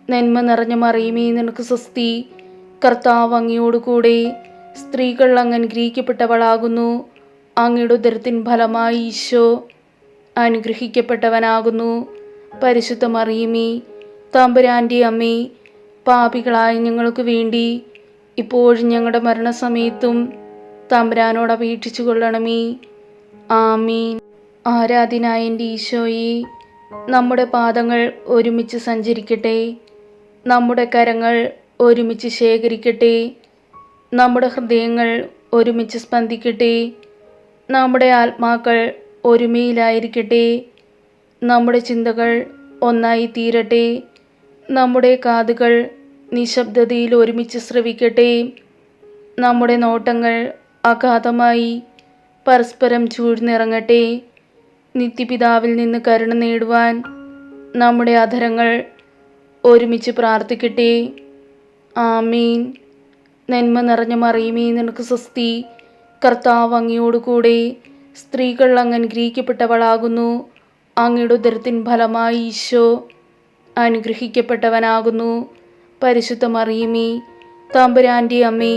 നന്മ നിറഞ്ഞ മറിയമേ, നിനക്ക് സ്വസ്തി. കർത്താവ് അങ്ങയോട് കൂടെ സ്ത്രീകൾ അങ്ങ് അനുഗ്രഹിക്കപ്പെട്ടവളാകുന്നു. അങ്ങയുടെ ഉദരത്തിൻ ഫലമായി ഈശോ അനുഗ്രഹിക്കപ്പെട്ടവനാകുന്നു. പരിശുദ്ധ മറിയമേ, തമ്പുരാൻ്റെ അമ്മേ, പാപികളായ ഞങ്ങൾക്ക് വേണ്ടി ഇപ്പോഴും ഞങ്ങളുടെ മരണസമയത്തും തമ്പുരാനോട് അപേക്ഷിച്ചു കൊള്ളണമേ. ആമീൻ. ആരാധ്യനായ എൻ്റെ ഈശോയെ, നമ്മുടെ പാദങ്ങൾ ഒരുമിച്ച് സഞ്ചരിക്കട്ടെ, നമ്മുടെ കരങ്ങൾ ഒരുമിച്ച് ശേഖരിക്കട്ടെ, നമ്മുടെ ഹൃദയങ്ങൾ ഒരുമിച്ച് സ്പന്ദിക്കട്ടെ, നമ്മുടെ ആത്മാക്കൾ ഒരുമയിലായിരിക്കട്ടെ, നമ്മുടെ ചിന്തകൾ ഒന്നായി തീരട്ടെ, നമ്മുടെ കാതുകൾ നിശബ്ദതയിൽ ഒരുമിച്ച് ശ്രവിക്കട്ടെ. നമ്മുടെ നോട്ടങ്ങൾ അഗാധമായി പരസ്പരം ചൂഴ്ന്നിറങ്ങട്ടെ. നിത്യപിതാവിൽ നിന്ന് കരുണ നേടുവാൻ നമ്മുടെ അധരങ്ങൾ ഒരുമിച്ച് പ്രാർത്ഥിക്കട്ടെ. ആമീൻ. നന്മ നിറഞ്ഞ മറിയമേ, നിനക്ക് സ്വസ്തി. കർത്താവ് അങ്ങയോട് കൂടെ സ്ത്രീകൾ അങ്ങ് അനുഗ്രഹിക്കപ്പെട്ടവളാകുന്നു. അങ്ങയുടെ ഉദരത്തിൻ ഫലമായി ഈശോ അനുഗ്രഹിക്കപ്പെട്ടവനാകുന്നു. പരിശുദ്ധ മറിയമേ, തമ്പുരാൻ്റെ അമ്മേ,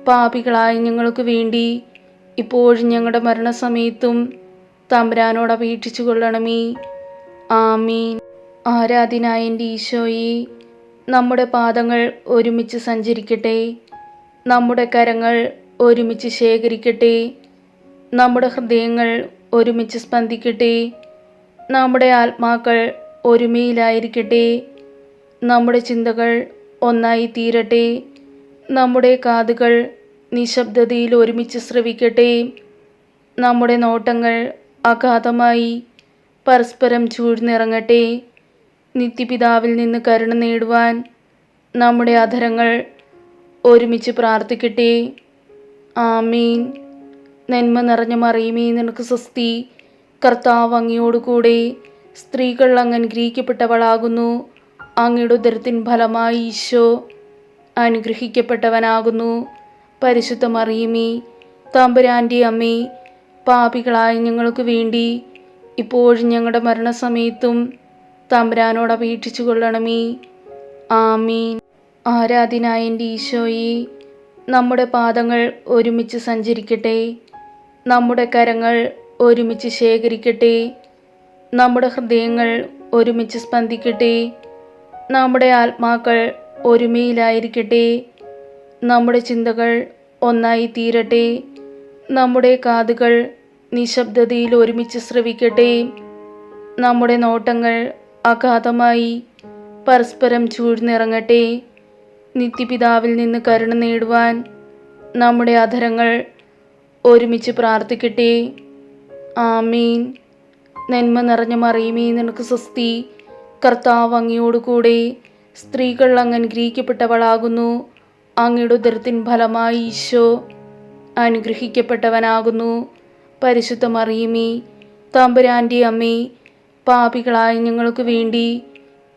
പാപികളായ ഞങ്ങൾക്ക് വേണ്ടി ഇപ്പോഴും ഞങ്ങളുടെ മരണസമയത്തും തമ്പുരാനോട് അപേക്ഷിച്ചു കൊള്ളണമേ. ആമീൻ. ആരാധ്യനായ എൻ്റെ ഈശോയെ, നമ്മുടെ പാദങ്ങൾ ഒരുമിച്ച് സഞ്ചരിക്കട്ടെ. നമ്മുടെ കരങ്ങൾ ഒരുമിച്ച് ശേഖരിക്കട്ടെ. നമ്മുടെ ഹൃദയങ്ങൾ ഒരുമിച്ച് സ്പന്ദിക്കട്ടെ. നമ്മുടെ ആത്മാക്കൾ ഒരുമയിലായിരിക്കട്ടെ. നമ്മുടെ ചിന്തകൾ ഒന്നായി തീരട്ടെ. നമ്മുടെ കാതുകൾ നിശബ്ദതയിൽ ഒരുമിച്ച് ശ്രവിക്കട്ടെ. നമ്മുടെ നോട്ടങ്ങൾ അഗാധമായി പരസ്പരം ചൂഴ്ന്നിറങ്ങട്ടെ. നിത്യപിതാവിൽ നിന്ന് കരുണ നേടുവാൻ നമ്മുടെ അധരങ്ങൾ ഒരുമിച്ച് പ്രാർത്ഥിക്കട്ടെ. ആമീൻ. നന്മ നിറഞ്ഞ മറിയമേ, നിനക്ക് സ്വസ്തി. കർത്താവ് അങ്ങയോട് കൂടെ സ്ത്രീകൾ അങ്ങ് അനുഗ്രഹിക്കപ്പെട്ടവളാകുന്നു. അങ്ങയുടെ ഉദരത്തിൻ ഫലമായി ഈശോ അനുഗ്രഹിക്കപ്പെട്ടവനാകുന്നു. പരിശുദ്ധ മറിയമേ, തമ്പുരാൻ്റെ അമ്മേ, പാപികളായ ഞങ്ങൾക്ക് വേണ്ടി ഇപ്പോഴും ഞങ്ങളുടെ മരണസമയത്തും തമ്പുരാനോട് അപേക്ഷിച്ചു കൊള്ളണമേ. ആമീൻ. ആരാധ്യനായ എൻ്റെ ഈശോയെ, നമ്മുടെ പാദങ്ങൾ ഒരുമിച്ച് സഞ്ചരിക്കട്ടെ. നമ്മുടെ കരങ്ങൾ ഒരുമിച്ച് ശേഖരിക്കട്ടെ. നമ്മുടെ ഹൃദയങ്ങൾ ഒരുമിച്ച് സ്പന്ദിക്കട്ടെ. നമ്മുടെ ആത്മാക്കൾ ഒരുമയിലായിരിക്കട്ടെ. നമ്മുടെ ചിന്തകൾ ഒന്നായി തീരട്ടെ. നമ്മുടെ കാതുകൾ നിശബ്ദതയിൽ ഒരുമിച്ച് ശ്രവിക്കട്ടെ. നമ്മുടെ നോട്ടങ്ങൾ അഗാധമായി പരസ്പരം ചൂഴ്ന്നിറങ്ങട്ടെ. നിത്യപിതാവിൽ നിന്ന് കരുണ നേടുവാൻ നമ്മുടെ അധരങ്ങൾ ഒരുമിച്ച് പ്രാർത്ഥിക്കട്ടെ. ആമീൻ. നന്മ നിറഞ്ഞ മറിയമേ, നിനക്ക് സ്വസ്തി. കർത്താവ് അങ്ങയോട് കൂടെ സ്ത്രീകൾ അങ്ങ് അനുഗ്രഹിക്കപ്പെട്ടവളാകുന്നു. അങ്ങയുടെ ഉദരത്തിൻ ഫലമായി ഈശോ അനുഗ്രഹിക്കപ്പെട്ടവനാകുന്നു. പരിശുദ്ധ മറിയമേ, തമ്പുരാൻ്റെ അമ്മേ, പാപികളായ ഞങ്ങൾക്ക് വേണ്ടി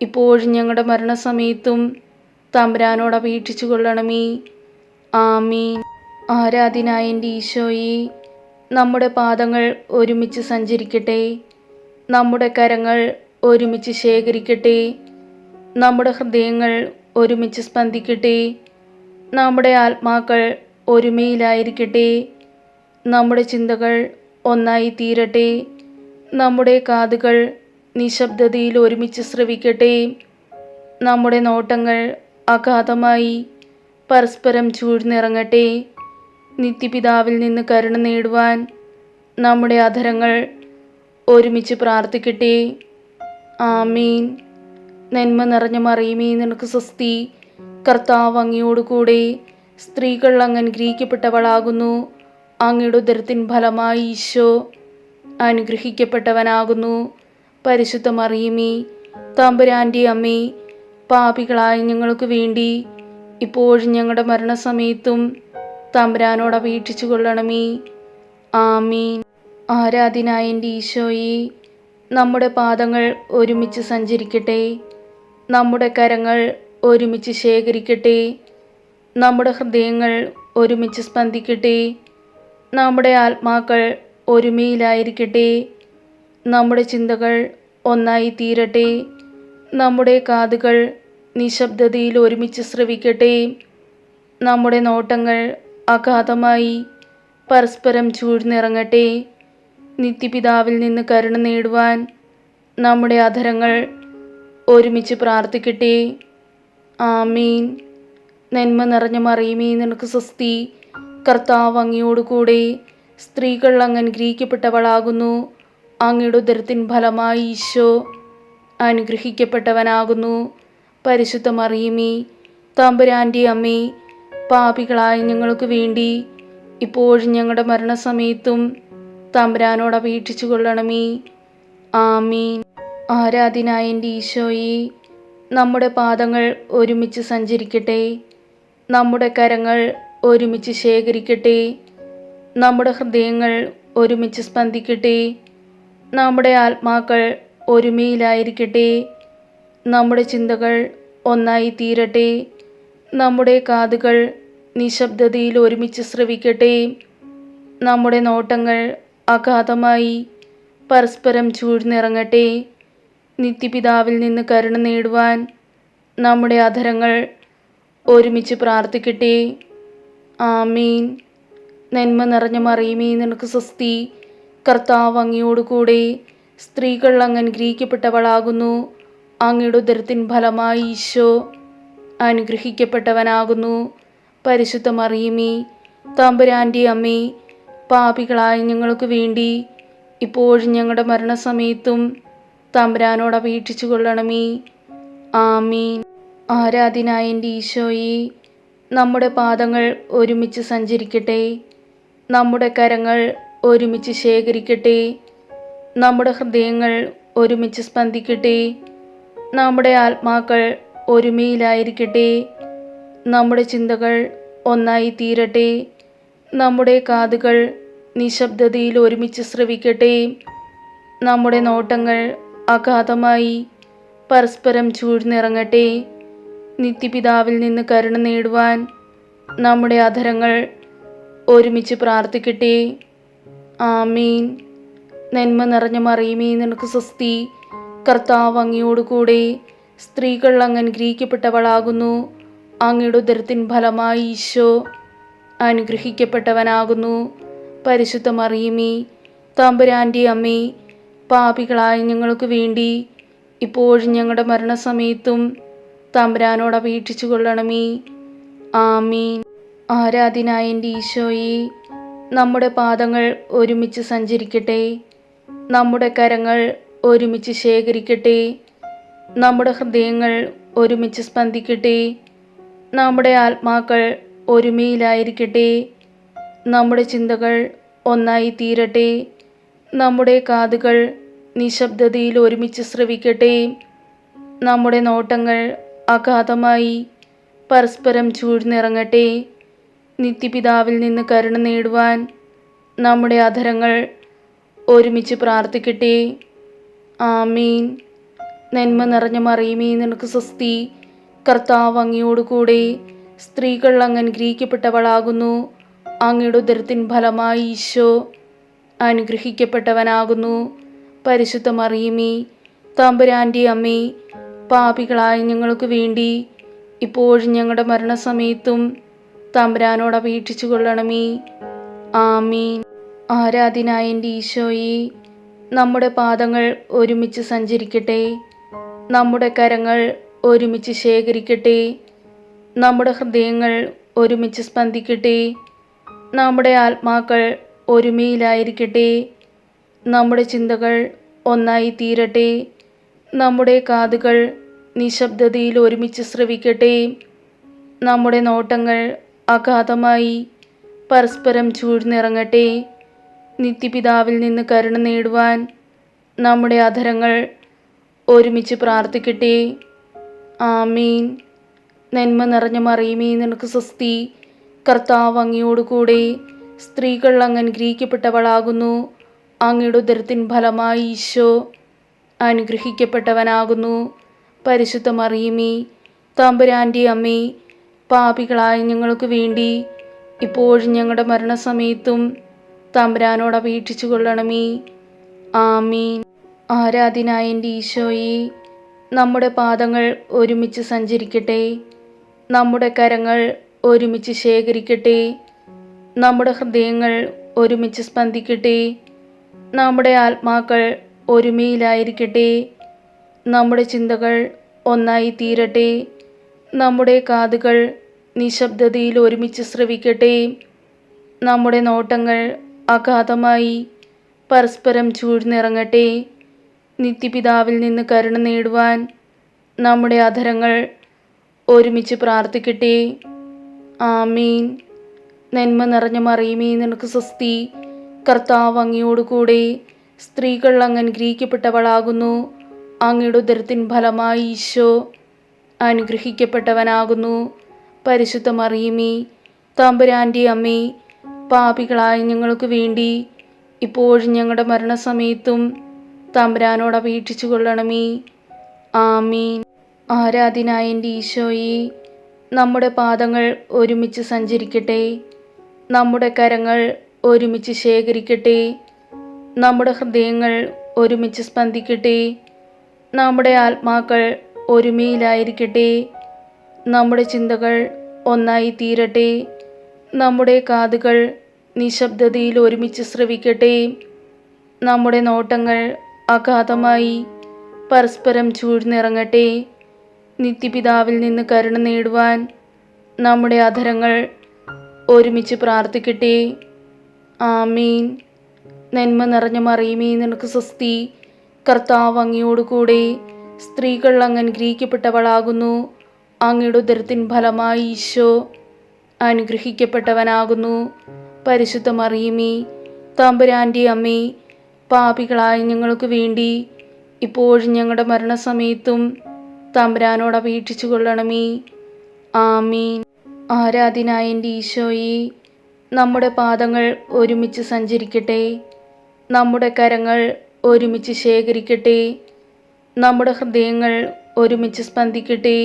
ഇപ്പോഴും ഞങ്ങളുടെ മരണസമയത്തും തമ്പുരാനോട് അപേക്ഷിച്ചു കൊള്ളണമേ. ആമീൻ. ആരാധ്യനായ എൻ്റെ ഈശോയെ, നമ്മുടെ പാദങ്ങൾ ഒരുമിച്ച് സഞ്ചരിക്കട്ടെ. നമ്മുടെ കരങ്ങൾ ഒരുമിച്ച് ശേഖരിക്കട്ടെ. നമ്മുടെ ഹൃദയങ്ങൾ ഒരുമിച്ച് സ്പന്ദിക്കട്ടെ. നമ്മുടെ ആത്മാക്കൾ ഒരുമയിലായിരിക്കട്ടെ. നമ്മുടെ ചിന്തകൾ ഒന്നായി തീരട്ടെ. നമ്മുടെ കാതുകൾ നിശബ്ദതയിൽ ഒരുമിച്ച് ശ്രവിക്കട്ടെ. നമ്മുടെ നോട്ടങ്ങൾ അഗാധമായി പരസ്പരം ചൂഴ്ന്നിറങ്ങട്ടെ. നിത്യപിതാവിൽ നിന്ന് കരുണ നേടുവാൻ നമ്മുടെ അധരങ്ങൾ ഒരുമിച്ച് പ്രാർത്ഥിക്കട്ടെ. ആമീൻ. നന്മ നിറഞ്ഞ മറിയമേ, നിനക്ക് സ്വസ്തി. കർത്താവ് അങ്ങയോട് കൂടെ സ്ത്രീകൾ അങ്ങ് അനുഗ്രഹിക്കപ്പെട്ടവളാകുന്നു. അങ്ങയുടെ ഉദരത്തിൻ ഫലമായി ഈശോ അനുഗ്രഹിക്കപ്പെട്ടവനാകുന്നു. പരിശുദ്ധ മറിയമേ, തമ്പുരാൻ്റെ അമ്മേ, പാപികളായ ഞങ്ങൾക്ക് വേണ്ടി ഇപ്പോഴും ഞങ്ങളുടെ മരണസമയത്തും തമ്പുരാനോട് അപേക്ഷിച്ചു കൊള്ളണമേ. ആമീൻ. ആരാധ്യനായ എൻ്റെ ഈശോയെ, നമ്മുടെ പാദങ്ങൾ ഒരുമിച്ച് സഞ്ചരിക്കട്ടെ. നമ്മുടെ കരങ്ങൾ ഒരുമിച്ച് ശേഖരിക്കട്ടെ. നമ്മുടെ ഹൃദയങ്ങൾ ഒരുമിച്ച് സ്പന്ദിക്കട്ടെ. നമ്മുടെ ആത്മാക്കൾ ഒരുമയിലായിരിക്കട്ടെ. നമ്മുടെ ചിന്തകൾ ഒന്നായി തീരട്ടെ. നമ്മുടെ കാതുകൾ നിശബ്ദതയിൽ ഒരുമിച്ച് ശ്രവിക്കട്ടെ. നമ്മുടെ നോട്ടങ്ങൾ അഗാധമായി പരസ്പരം ചൂഴ്ന്നിറങ്ങട്ടെ. നിത്യപിതാവിൽ നിന്ന് കരുണ നേടുവാൻ നമ്മുടെ അധരങ്ങൾ ഒരുമിച്ച് പ്രാർത്ഥിക്കട്ടെ. ആമീൻ. നന്മ നിറഞ്ഞ മറിയമേ, നിനക്ക് സ്വസ്തി. കർത്താവ് അങ്ങയോട് കൂടെ സ്ത്രീകൾ അങ്ങ് അനുഗ്രഹിക്കപ്പെട്ടവളാകുന്നു. അങ്ങയുടെ ഉദരത്തിൻ ഫലമായി ഈശോ അനുഗ്രഹിക്കപ്പെട്ടവനാകുന്നു. പരിശുദ്ധ മറിയമേ, തമ്പുരാൻ്റെ അമ്മേ, പാപികളായ ഞങ്ങൾക്ക് വേണ്ടി ഇപ്പോഴും ഞങ്ങളുടെ മരണസമയത്തും തമ്പുരാനോട് അപേക്ഷിച്ചു കൊള്ളണമേ. ആമീൻ. ആരാധ്യനായ എൻ്റെ ഈശോയെ, നമ്മുടെ പാദങ്ങൾ ഒരുമിച്ച് സഞ്ചരിക്കട്ടെ, നമ്മുടെ കരങ്ങൾ ഒരുമിച്ച് ശേഖരിക്കട്ടെ, നമ്മുടെ ഹൃദയങ്ങൾ ഒരുമിച്ച് സ്പന്ദിക്കട്ടെ, നമ്മുടെ ആത്മാക്കൾ ഒരുമയിലായിരിക്കട്ടെ, നമ്മുടെ ചിന്തകൾ ഒന്നായി തീരട്ടെ, നമ്മുടെ കാതുകൾ നിശബ്ദതയിൽ ഒരുമിച്ച് ശ്രവിക്കട്ടെ, നമ്മുടെ നോട്ടങ്ങൾ അഗാധമായി പരസ്പരം ചൂഴ്ന്നിറങ്ങട്ടെ. നിത്യപിതാവിൽ നിന്ന് കരുണ നേടുവാൻ നമ്മുടെ അധരങ്ങൾ ഒരുമിച്ച് പ്രാർത്ഥിക്കട്ടെ. ആമീൻ. നന്മ നിറഞ്ഞ മറിയമേ, നിനക്ക് സ്വസ്തി. കർത്താവ് അങ്ങയോട് കൂടെ സ്ത്രീകൾ അങ്ങ് അനുഗ്രഹിക്കപ്പെട്ടവളാകുന്നു. അങ്ങയുടെ ഉദരത്തിൻ ഫലമായി ഈശോ അനുഗ്രഹിക്കപ്പെട്ടവനാകുന്നു. പരിശുദ്ധ മറിയമേ, തമ്പുരാൻ്റെ അമ്മേ, പാപികളായ ഞങ്ങൾക്ക് വേണ്ടി ഇപ്പോഴും ഞങ്ങളുടെ മരണസമയത്തും തമ്പുരാനോട് അപേക്ഷിച്ചു കൊള്ളണമേ. ആമീൻ. ആരാധ്യനായ എൻ്റെ ഈശോയെ, നമ്മുടെ പാദങ്ങൾ ഒരുമിച്ച് സഞ്ചരിക്കട്ടെ, നമ്മുടെ കരങ്ങൾ ഒരുമിച്ച് ശേഖരിക്കട്ടെ, നമ്മുടെ ഹൃദയങ്ങൾ ഒരുമിച്ച് സ്പന്ദിക്കട്ടെ, നമ്മുടെ ആത്മാക്കൾ ഒരുമയിലായിരിക്കട്ടെ, നമ്മുടെ ചിന്തകൾ ഒന്നായി തീരട്ടെ, നമ്മുടെ കാതുകൾ നിശബ്ദതയിൽ ഒരുമിച്ച് ശ്രവിക്കട്ടെ, നമ്മുടെ നോട്ടങ്ങൾ അഗാധമായി പരസ്പരം ചൂഴ്ന്നിറങ്ങട്ടെ. നിത്യപിതാവിൽ നിന്ന് കരുണ നേടുവാൻ നമ്മുടെ അധരങ്ങൾ ഒരുമിച്ച് പ്രാർത്ഥിക്കട്ടെ. ആമീൻ. നന്മ നിറഞ്ഞ മറിയമേ, നിനക്ക് സ്വസ്തി. കർത്താവ് അങ്ങയോട് കൂടെ സ്ത്രീകൾ അങ്ങ് അനുഗ്രഹിക്കപ്പെട്ടവളാകുന്നു. അങ്ങയുടെ ഉദരത്തിൻ ഫലമായി ഈശോ അനുഗ്രഹിക്കപ്പെട്ടവനാകുന്നു. പരിശുദ്ധ മറിയമേ, തമ്പുരാൻ്റെ അമ്മേ, പാപികളായ ഞങ്ങൾക്ക് വേണ്ടി ഇപ്പോഴും ഞങ്ങളുടെ മരണസമയത്തും തമ്പുരാനോട് അപേക്ഷിച്ചു കൊള്ളണമേ. ആമീൻ. ആരാധ്യനായ എൻ്റെ ഈശോയെ, നമ്മുടെ പാദങ്ങൾ ഒരുമിച്ച് സഞ്ചരിക്കട്ടെ, നമ്മുടെ കരങ്ങൾ ഒരുമിച്ച് ശേഖരിക്കട്ടെ, നമ്മുടെ ഹൃദയങ്ങൾ ഒരുമിച്ച് സ്പന്ദിക്കട്ടെ, നമ്മുടെ ആത്മാക്കൾ ഒരുമയിലായിരിക്കട്ടെ, നമ്മുടെ ചിന്തകൾ ഒന്നായി തീരട്ടെ, നമ്മുടെ കാതുകൾ നിശബ്ദതയിൽ ഒരുമിച്ച് ശ്രവിക്കട്ടെ, നമ്മുടെ നോട്ടങ്ങൾ അഗാധമായി പരസ്പരം ചൂഴ്ന്നിറങ്ങട്ടെ. നിത്യപിതാവിൽ നിന്ന് കരുണ നേടുവാൻ നമ്മുടെ അധരങ്ങൾ ഒരുമിച്ച് പ്രാർത്ഥിക്കട്ടെ. ആമീൻ. നന്മ നിറഞ്ഞ മറിയമേ, നിനക്ക് സ്വസ്തി. കർത്താവ് അങ്ങയോട് കൂടെ സ്ത്രീകൾ അങ്ങ് അനുഗ്രഹിക്കപ്പെട്ടവളാകുന്നു. അങ്ങയുടെ ഉദരത്തിൻ ഫലമായി ഈശോ അനുഗ്രഹിക്കപ്പെട്ടവനാകുന്നു. പരിശുദ്ധ മറിയമേ, തമ്പുരാൻ്റെ അമ്മേ, പാപികളായ ഞങ്ങൾക്ക് വേണ്ടി ഇപ്പോഴും ഞങ്ങളുടെ മരണസമയത്തും തമ്പുരാനോട് അപേക്ഷിച്ചു കൊള്ളണമേ. ആമീൻ. ആരാധ്യനായ എൻ്റെ ഈശോയെ, നമ്മുടെ പാദങ്ങൾ ഒരുമിച്ച് സഞ്ചരിക്കട്ടെ, നമ്മുടെ കരങ്ങൾ ഒരുമിച്ച് ശേഖരിക്കട്ടെ, നമ്മുടെ ഹൃദയങ്ങൾ ഒരുമിച്ച് സ്പന്ദിക്കട്ടെ, നമ്മുടെ ആത്മാക്കൾ ഒരുമയിലായിരിക്കട്ടെ, നമ്മുടെ ചിന്തകൾ ഒന്നായി തീരട്ടെ, നമ്മുടെ കാതുകൾ നിശബ്ദതയിൽ ഒരുമിച്ച് ശ്രവിക്കട്ടെ, നമ്മുടെ നോട്ടങ്ങൾ അഗാധമായി പരസ്പരം ചൂഴ്ന്നിറങ്ങട്ടെ. നിത്യപിതാവിൽ നിന്ന് കരുണ നേടുവാൻ നമ്മുടെ അധരങ്ങൾ ഒരുമിച്ച് പ്രാർത്ഥിക്കട്ടെ. ആമീൻ. നന്മ നിറഞ്ഞ മറിയമേ, നിനക്ക് സ്വസ്തി. കർത്താവ് അങ്ങയോട് കൂടെ സ്ത്രീകൾ അങ്ങ് അനുഗ്രഹിക്കപ്പെട്ടവളാകുന്നു. അങ്ങയുടെ ഉദരത്തിൻ ഫലമായി ഈശോ അനുഗ്രഹിക്കപ്പെട്ടവനാകുന്നു. പരിശുദ്ധ മറിയമേ, തമ്പുരാൻ്റെ അമ്മേ, പാപികളായ ഞങ്ങൾക്ക് വേണ്ടി ഇപ്പോഴും ഞങ്ങളുടെ മരണസമയത്തും തമ്പുരാനോട് അപേക്ഷിച്ചു കൊള്ളണമേ. ആമീൻ. ആരാധ്യനായ എൻ്റെ ഈശോയെ, നമ്മുടെ പാദങ്ങൾ ഒരുമിച്ച് സഞ്ചരിക്കട്ടെ, നമ്മുടെ കരങ്ങൾ ഒരുമിച്ച് ശേഖരിക്കട്ടെ, നമ്മുടെ ഹൃദയങ്ങൾ ഒരുമിച്ച് സ്പന്ദിക്കട്ടെ, നമ്മുടെ ആത്മാക്കൾ ഒരുമയിലായിരിക്കട്ടെ, നമ്മുടെ ചിന്തകൾ ഒന്നായി തീരട്ടെ, നമ്മുടെ കാതുകൾ നിശബ്ദതയിൽ ഒരുമിച്ച് ശ്രവിക്കട്ടെ, നമ്മുടെ നോട്ടങ്ങൾ അഗാധമായി പരസ്പരം ചൂഴ്ന്നിറങ്ങട്ടെ. നിത്യപിതാവിൽ നിന്ന് കരുണ നേടുവാൻ നമ്മുടെ അധരങ്ങൾ ഒരുമിച്ച് പ്രാർത്ഥിക്കട്ടെ. ആമീൻ. നന്മ നിറഞ്ഞ മറിയമേ, നിനക്ക് സ്വസ്തി. കർത്താവ് അങ്ങയോട് കൂടെ സ്ത്രീകൾ അങ്ങ് അനുഗ്രഹിക്കപ്പെട്ടവളാകുന്നു. അങ്ങയുടെ ഉദരത്തിൻ ഫലമായി ഈശോ അനുഗ്രഹിക്കപ്പെട്ടവനാകുന്നു. പരിശുദ്ധ മറിയമേ, തമ്പുരാൻ്റെ അമ്മേ, പാപികളായ ഞങ്ങൾക്ക് വേണ്ടി ഇപ്പോഴും ഞങ്ങളുടെ മരണസമയത്തും തമ്പുരാനോട് അപേക്ഷിച്ചു കൊള്ളണമേ. ആമീൻ. ആരാധ്യനായ എൻ്റെ ഈശോയെ, നമ്മുടെ പാദങ്ങൾ ഒരുമിച്ച് സഞ്ചരിക്കട്ടെ, നമ്മുടെ കരങ്ങൾ ഒരുമിച്ച് ശേഖരിക്കട്ടെ, നമ്മുടെ ഹൃദയങ്ങൾ ഒരുമിച്ച് സ്പന്ദിക്കട്ടെ, നമ്മുടെ ആത്മാക്കൾ ഒരുമയിലായിരിക്കട്ടെ, നമ്മുടെ ചിന്തകൾ ഒന്നായി തീരട്ടെ, നമ്മുടെ കാതുകൾ നിശബ്ദതയിൽ ഒരുമിച്ച് ശ്രവിക്കട്ടെ, നമ്മുടെ നോട്ടങ്ങൾ അഗാധമായി പരസ്പരം ചൂഴ്ന്നിറങ്ങട്ടെ. നിത്യപിതാവിൽ നിന്ന് കരുണ നേടുവാൻ നമ്മുടെ അധരങ്ങൾ ഒരുമിച്ച് പ്രാർത്ഥിക്കട്ടെ. ആമീൻ. നന്മ നിറഞ്ഞ മറിയമേ, നിനക്ക് സ്വസ്തി. കർത്താവ് അങ്ങയോട് കൂടെ സ്ത്രീകൾ അങ്ങ് അനുഗ്രഹിക്കപ്പെട്ടവളാകുന്നു. അങ്ങയുടെ ഉദരത്തിൻ ഫലമായി ഈശോ അനുഗ്രഹിക്കപ്പെട്ടവനാകുന്നു. പരിശുദ്ധ മറിയമേ, തമ്പുരാൻ്റെ അമ്മേ, പാപികളായ ഞങ്ങൾക്ക് വേണ്ടി ഇപ്പോഴും ഞങ്ങളുടെ മരണസമയത്തും തമ്പുരാനോട് അപേക്ഷിച്ചു കൊള്ളണമേ. ആമീൻ. ആരാധ്യനായ എൻ്റെ ഈശോയെ, നമ്മുടെ പാദങ്ങൾ ഒരുമിച്ച് സഞ്ചരിക്കട്ടെ, നമ്മുടെ കരങ്ങൾ ഒരുമിച്ച് ശേഖരിക്കട്ടെ, നമ്മുടെ ഹൃദയങ്ങൾ ഒരുമിച്ച് സ്പന്ദിക്കട്ടെ,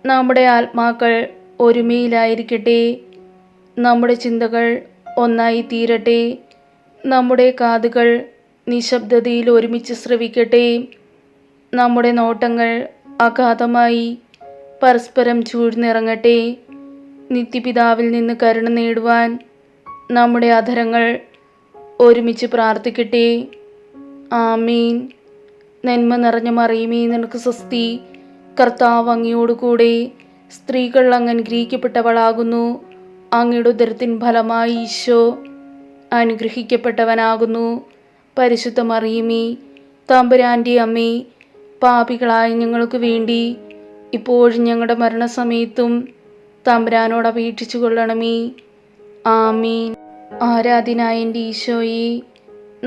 നമ്മുടെ ആത്മാക്കൾ ഒരുമയിലായിരിക്കട്ടെ, നമ്മുടെ ചിന്തകൾ ഒന്നായി തീരട്ടെ, നമ്മുടെ കാതുകൾ നിശബ്ദതയിൽ ഒരുമിച്ച് ശ്രവിക്കട്ടെ, നമ്മുടെ നോട്ടങ്ങൾ അഗാധമായി പരസ്പരം ചൂഴ്ന്നിറങ്ങട്ടെ. നിത്യപിതാവിൽ നിന്ന് കരുണ നേടുവാൻ നമ്മുടെ അധരങ്ങൾ ഒരുമിച്ച് പ്രാർത്ഥിക്കട്ടെ. ആമീൻ. നന്മ നിറഞ്ഞ മറിയമേ, നിനക്ക് സ്വസ്തി. കർത്താവ് അങ്ങയോട് കൂടെ സ്ത്രീകൾ അങ്ങ് അനുഗ്രഹിക്കപ്പെട്ടവളാകുന്നു. അങ്ങയുടെ ഉദരത്തിൻ ഫലമായി ഈശോ അനുഗ്രഹിക്കപ്പെട്ടവനാകുന്നു. പരിശുദ്ധ മറിയമേ, തമ്പുരാൻ്റെ അമ്മേ, പാപികളായ ഞങ്ങൾക്ക് വേണ്ടി ഇപ്പോഴും ഞങ്ങളുടെ മരണസമയത്തും തമ്പുരാനോട് അപേക്ഷിച്ചു കൊള്ളണമേ. ആമീൻ. ആരാധ്യനായ എൻ്റെ ഈശോയെ,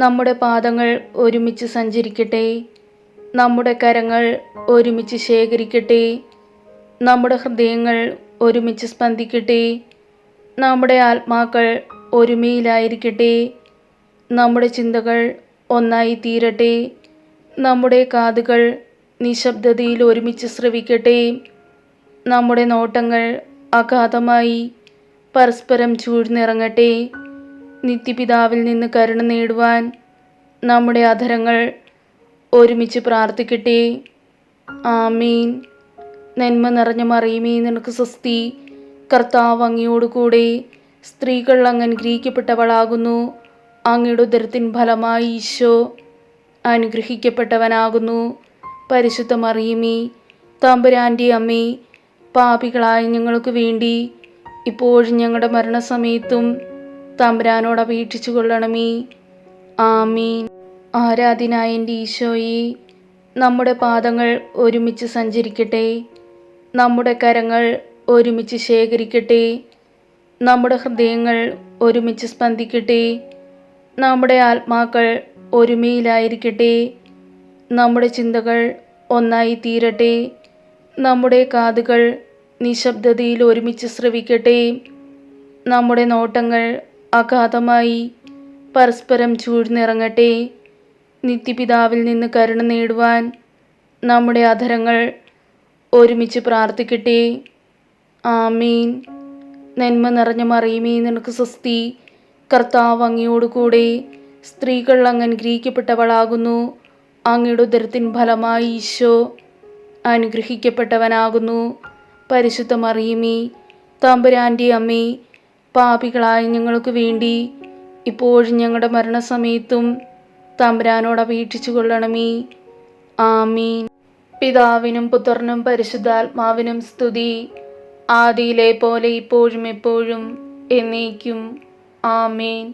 നമ്മുടെ പാദങ്ങൾ ഒരുമിച്ച് സഞ്ചരിക്കട്ടെ, നമ്മുടെ കരങ്ങൾ ഒരുമിച്ച് ശേഖരിക്കട്ടെ, നമ്മുടെ ഹൃദയങ്ങൾ ഒരുമിച്ച് സ്പന്ദിക്കട്ടെ, നമ്മുടെ ആത്മാക്കൾ ഒരുമയിലായിരിക്കട്ടെ, നമ്മുടെ ചിന്തകൾ ഒന്നായി തീരട്ടെ, നമ്മുടെ കാതുകൾ നിശബ്ദതയിൽ ഒരുമിച്ച് ശ്രവിക്കട്ടെ, നമ്മുടെ നോട്ടങ്ങൾ അഗാധമായി പരസ്പരം ചൂഴ്ന്നിറങ്ങട്ടെ. നിത്യപിതാവിൽ നിന്ന് കരുണ നേടുവാൻ നമ്മുടെ അധരങ്ങൾ ഒരുമിച്ച് പ്രാർത്ഥിക്കട്ടെ. ആമീൻ. നന്മ നിറഞ്ഞ മറിയമേ, നിനക്ക് സ്വസ്തി. കർത്താവ് അങ്ങയോട് കൂടെ സ്ത്രീകൾ അങ്ങ് അനുഗ്രഹിക്കപ്പെട്ടവളാകുന്നു. അങ്ങയുടെ ഉദരത്തിൻ ഫലമായി ഈശോ അനുഗ്രഹിക്കപ്പെട്ടവനാകുന്നു. പരിശുദ്ധ മറിയമേ, തമ്പുരാൻ്റെ അമ്മേ, പാപികളായ ഞങ്ങൾക്ക് വേണ്ടി ഇപ്പോഴും ഞങ്ങളുടെ മരണസമയത്തും തമ്പുരാനോട് അപേക്ഷിച്ചു കൊള്ളണമേ. ആമീൻ. ആരാധ്യനായ എൻ്റെ ഈശോയെ, നമ്മുടെ പാദങ്ങൾ ഒരുമിച്ച് സഞ്ചരിക്കട്ടെ, നമ്മുടെ കരങ്ങൾ ഒരുമിച്ച് ശേഖരിക്കട്ടെ, നമ്മുടെ ഹൃദയങ്ങൾ ഒരുമിച്ച് സ്പന്ദിക്കട്ടെ, നമ്മുടെ ആത്മാക്കൾ ഒരുമയിലായിരിക്കട്ടെ, നമ്മുടെ ചിന്തകൾ ഒന്നായി തീരട്ടെ, നമ്മുടെ കാതുകൾ നിശബ്ദതയിൽ ഒരുമിച്ച് ശ്രവിക്കട്ടെ, നമ്മുടെ നോട്ടങ്ങൾ അഗാധമായി പരസ്പരം ചൂഴ്ന്നിറങ്ങട്ടെ. നിത്യപിതാവിൽ നിന്ന് കരുണ നേടുവാൻ നമ്മുടെ അധരങ്ങൾ ഒരുമിച്ച് പ്രാർത്ഥിക്കട്ടെ. ആമീൻ. നന്മ നിറഞ്ഞ മറിയമേ, നിനക്ക് സ്വസ്തി. കർത്താവ് അങ്ങയോട് കൂടെ സ്ത്രീകൾ അങ്ങ് അനുഗ്രഹിക്കപ്പെട്ടവളാകുന്നു. അങ്ങയുടെ ഉദരത്തിൻ ഫലമായി ഈശോ അനുഗ്രഹിക്കപ്പെട്ടവനാകുന്നു. പരിശുദ്ധ മറിയമേ, തമ്പുരാൻ്റെ അമ്മേ, പാപികളായ ഞങ്ങൾക്ക് വേണ്ടി ഇപ്പോഴും ഞങ്ങളുടെ മരണസമയത്തും തമ്പുരാനോട് അപേക്ഷിച്ചു കൊള്ളണമേ. ആമീൻ. പിതാവിനും പുത്രനും പരിശുദ്ധാത്മാവിനും സ്തുതി, ആദിയിലെ പോലെ ഇപ്പോഴും എപ്പോഴും എന്നേക്കും. ആമേൻ.